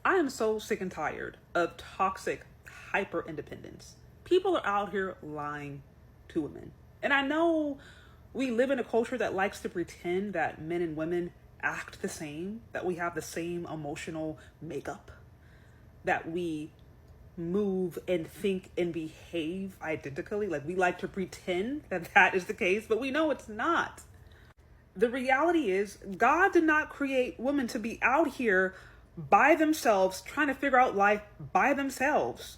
I am so sick and tired of toxic hyper independence. People are out here lying to women. And I know we live in a culture that likes to pretend that men and women act the same, that we have the same emotional makeup, that we move and think and behave identically. Like we like to pretend that that is the case, but we know it's not. The reality is, God did not create women to be out here by themselves trying to figure out life by themselves.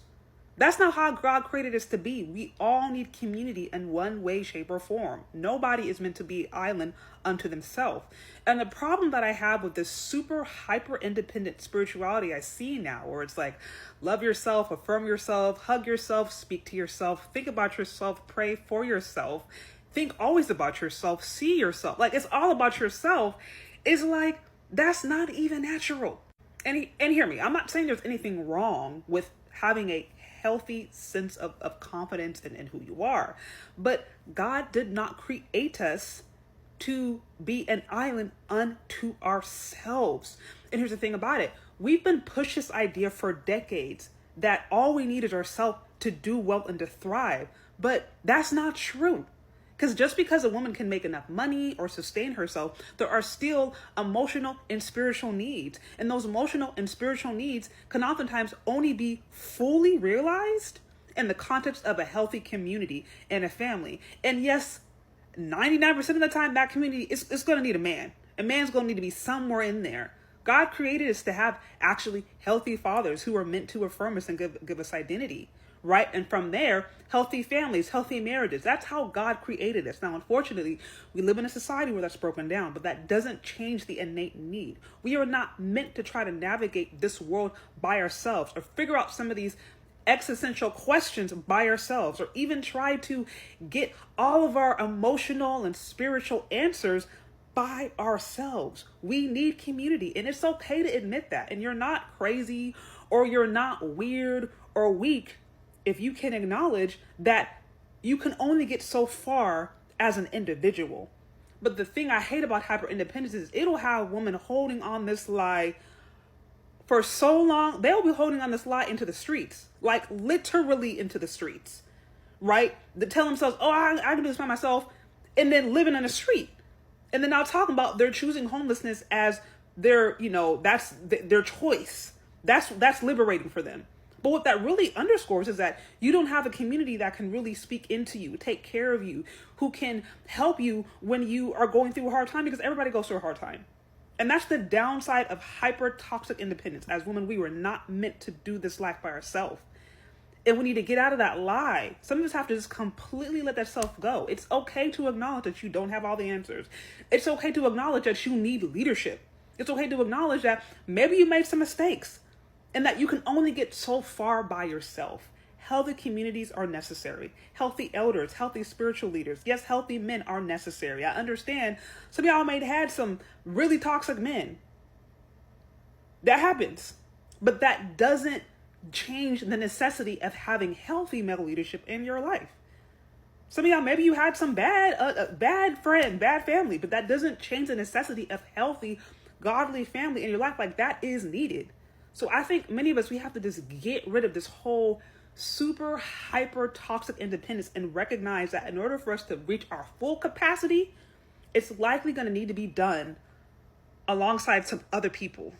That's not how God created us to be. We all need community in one way, shape, or form. Nobody is meant to be an island unto themselves. And the problem that I have with this super hyper independent spirituality I see now, where it's like, love yourself, affirm yourself, hug yourself, speak to yourself, think about yourself, pray for yourself, think always about yourself, see yourself. Like it's all about yourself. Is like, that's not even natural. And hear me, I'm not saying there's anything wrong with having a healthy sense of confidence in who you are. But God did not create us to be an island unto ourselves. And here's the thing about it. We've been pushed this idea for decades that all we need is ourselves to do well and to thrive. But that's not true. Because just because a woman can make enough money or sustain herself, there are still emotional and spiritual needs. And those emotional and spiritual needs can oftentimes only be fully realized in the context of a healthy community and a family. And yes, 99% of the time, that community is going to need a man. A man's going to need to be somewhere in there. God created us to have actually healthy fathers who are meant to affirm us and give us identity. Right? And from there, healthy families, healthy marriages. That's how God created us. Now, unfortunately, we live in a society where that's broken down, but that doesn't change the innate need. We are not meant to try to navigate this world by ourselves or figure out some of these existential questions by ourselves, or even try to get all of our emotional and spiritual answers by ourselves. We need community, and it's okay to admit that. And you're not crazy or you're not weird or weak if you can acknowledge that you can only get so far as an individual. But the thing I hate about hyper independence is it'll have women holding on this lie for so long. They'll be holding on this lie into the streets, like literally into the streets, right? They tell themselves, oh, I can do this by myself, and then living in the street. And then now talking about they're choosing homelessness as their, that's their choice. That's liberating for them. But what that really underscores is that you don't have a community that can really speak into you, take care of you, who can help you when you are going through a hard time, because everybody goes through a hard time. And that's the downside of hyper toxic independence. As women, we were not meant to do this life by ourselves. And we need to get out of that lie. Some of us have to just completely let that self go. It's okay to acknowledge that you don't have all the answers. It's okay to acknowledge that you need leadership. It's okay to acknowledge that maybe you made some mistakes and that you can only get so far by yourself. Healthy communities are necessary. Healthy elders, healthy spiritual leaders. Yes, healthy men are necessary. I understand some of y'all may have had some really toxic men. That happens. But that doesn't change the necessity of having healthy male leadership in your life. Some of y'all, maybe you had some bad friend, bad family, but that doesn't change the necessity of healthy, godly family in your life. Like that is needed. So I think many of us, we have to just get rid of this whole super hyper toxic independence and recognize that in order for us to reach our full capacity, it's likely going to need to be done alongside some other people.